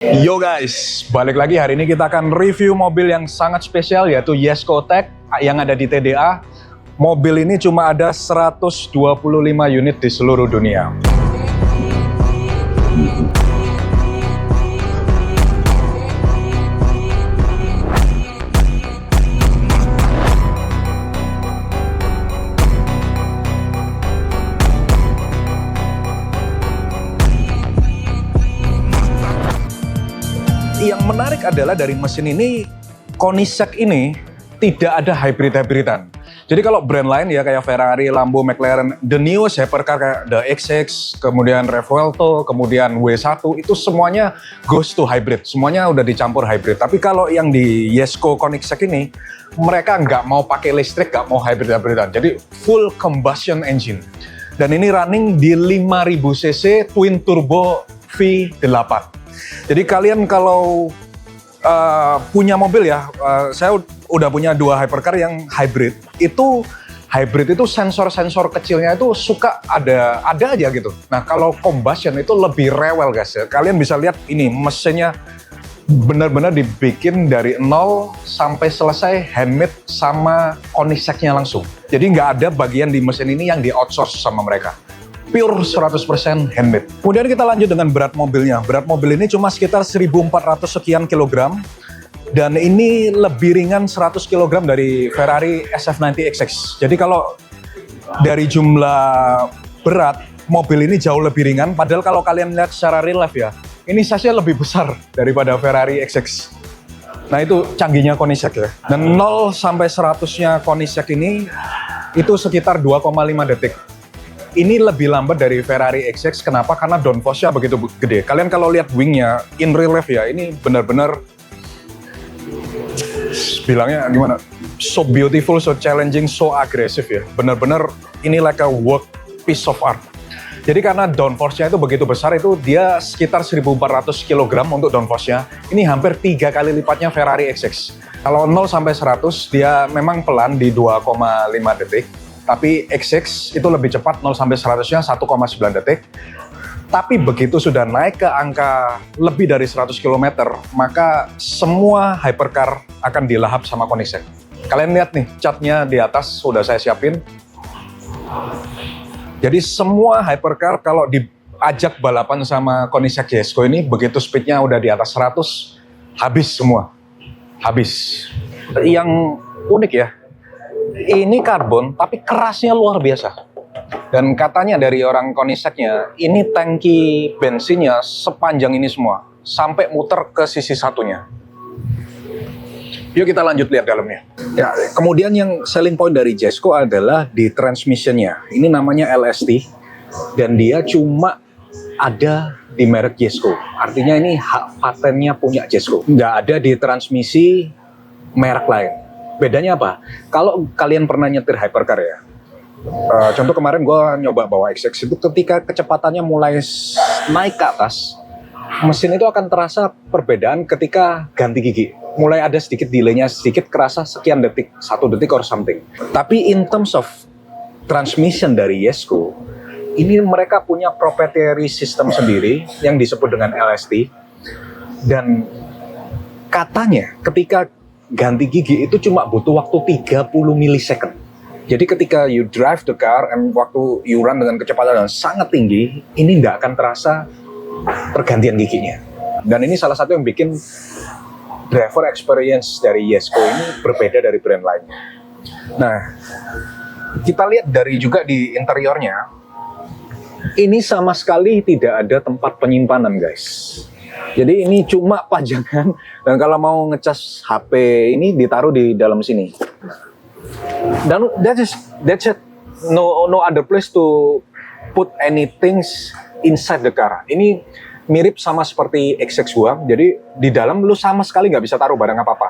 Yo guys, balik lagi. Hari ini kita akan review mobil yang sangat spesial, yaitu Jesko Tech yang ada di TDA. Mobil ini cuma ada 125 unit di seluruh dunia. Yang menarik adalah dari mesin ini, Koenigsegg ini tidak ada hybrid-hybridan. Jadi kalau brand lain ya kayak Ferrari, Lambo, McLaren, the newest hypercar kayak the XX, kemudian Revuelto, kemudian W1, itu semuanya goes to hybrid. Semuanya udah dicampur hybrid. Tapi kalau yang di Jesko Koenigsegg ini, mereka nggak mau pakai listrik, nggak mau hybrid-hybridan. Jadi full combustion engine. Dan ini running di 5000 cc twin turbo V8. Jadi kalian kalau punya mobil ya, saya udah punya 2 hypercar yang hybrid. Hybrid itu sensor-sensor kecilnya itu suka ada aja gitu. Nah kalau combustion itu lebih rewel guys ya. Kalian bisa lihat ini mesinnya benar-benar dibikin dari nol sampai selesai handmade sama Koenigsegg-nya langsung. Jadi nggak ada bagian di mesin ini yang di outsource sama mereka. Pure 100% handmade. Kemudian kita lanjut dengan berat mobilnya. Berat mobil ini cuma sekitar 1400 sekian kilogram. Dan ini lebih ringan 100 kg dari Ferrari SF90 XX. Jadi kalau dari jumlah berat, mobil ini jauh lebih ringan. Padahal kalau kalian lihat secara real life ya, ini size-nya lebih besar daripada Ferrari XX. Nah itu canggihnya Koenigsegg ya. Dan 0 sampai 100-nya Koenigsegg ini itu sekitar 2,5 detik. Ini lebih lambat dari Ferrari XX. Kenapa? Karena downforce-nya begitu gede. Kalian kalau lihat wing-nya in real life ya, ini benar-benar bilangnya gimana? So beautiful, so challenging, so agresif ya. Benar-benar ini like a work piece of art. Jadi karena downforce-nya itu begitu besar, itu dia sekitar 1400 kg untuk downforce-nya. Ini hampir 3 kali lipatnya Ferrari XX. Kalau 0 sampai 100 dia memang pelan di 2,5 detik. Tapi XX itu lebih cepat, 0 sampai 100-nya 1,9 detik. Tapi begitu sudah naik ke angka lebih dari 100 km, maka semua hypercar akan dilahap sama Koenigsegg. Kalian lihat nih, catnya di atas sudah saya siapin. Jadi semua hypercar kalau diajak balapan sama Koenigsegg Jesko ini, begitu speednya udah di atas 100, habis semua. Habis. Yang unik ya, ini karbon tapi kerasnya luar biasa. Dan katanya dari orang Koenigsegg-nya, ini tangki bensinnya sepanjang ini semua, sampai muter ke sisi satunya. Yuk kita lanjut lihat dalamnya. Ya, kemudian yang selling point dari Jesko adalah di transmissionnya. Ini namanya LST, dan dia cuma ada di merek Jesko. Artinya ini hak patennya punya Jesko. Nggak ada di transmisi merek lain. Bedanya apa? Kalau kalian pernah nyetir hypercar ya, contoh kemarin gue nyoba bawa XX itu, ketika kecepatannya mulai naik ke atas, mesin itu akan terasa perbedaan ketika ganti gigi. Mulai ada sedikit delay-nya, sedikit kerasa sekian detik, 1 detik or something. Tapi in terms of transmission dari Jesko, ini mereka punya proprietary system sendiri yang disebut dengan LST. Dan katanya ketika ganti gigi itu cuma butuh waktu 30 milisecond. Jadi ketika you drive the car and waktu you run dengan kecepatan yang sangat tinggi, ini nggak akan terasa pergantian giginya. Dan ini salah satu yang bikin driver experience dari Jesko ini berbeda dari brand lainnya. Nah, kita lihat dari juga di interiornya, ini sama sekali tidak ada tempat penyimpanan guys. Jadi ini cuma pajangan, dan kalau mau ngecas HP ini ditaruh di dalam sini. Dan that's it. No other place to put anything inside the car. Ini mirip sama seperti XX1, jadi di dalam lu sama sekali nggak bisa taruh barang apa-apa.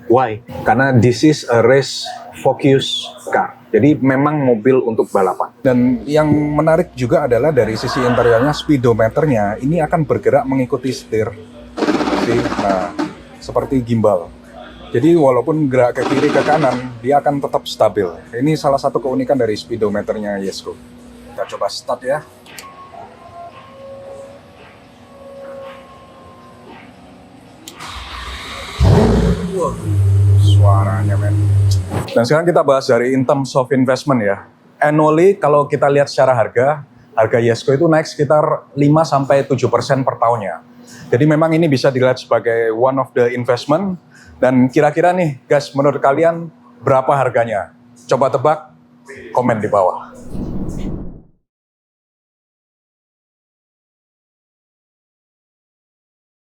Why? Karena this is a race focus car. Jadi memang mobil untuk balapan. Dan yang menarik juga adalah dari sisi interiornya, speedometernya ini akan bergerak mengikuti setir. Nah, seperti gimbal. Jadi walaupun gerak ke kiri ke kanan, dia akan tetap stabil. Ini salah satu keunikan dari speedometernya Jesko. Kita coba start ya. Suaranya men. Dan sekarang kita bahas dari in terms of investment ya. Annually kalau kita lihat secara harga Yesco itu naik sekitar 5-7% per tahunnya. Jadi memang ini bisa dilihat sebagai one of the investment. Dan kira-kira nih guys, menurut kalian berapa harganya? Coba tebak, komen di bawah.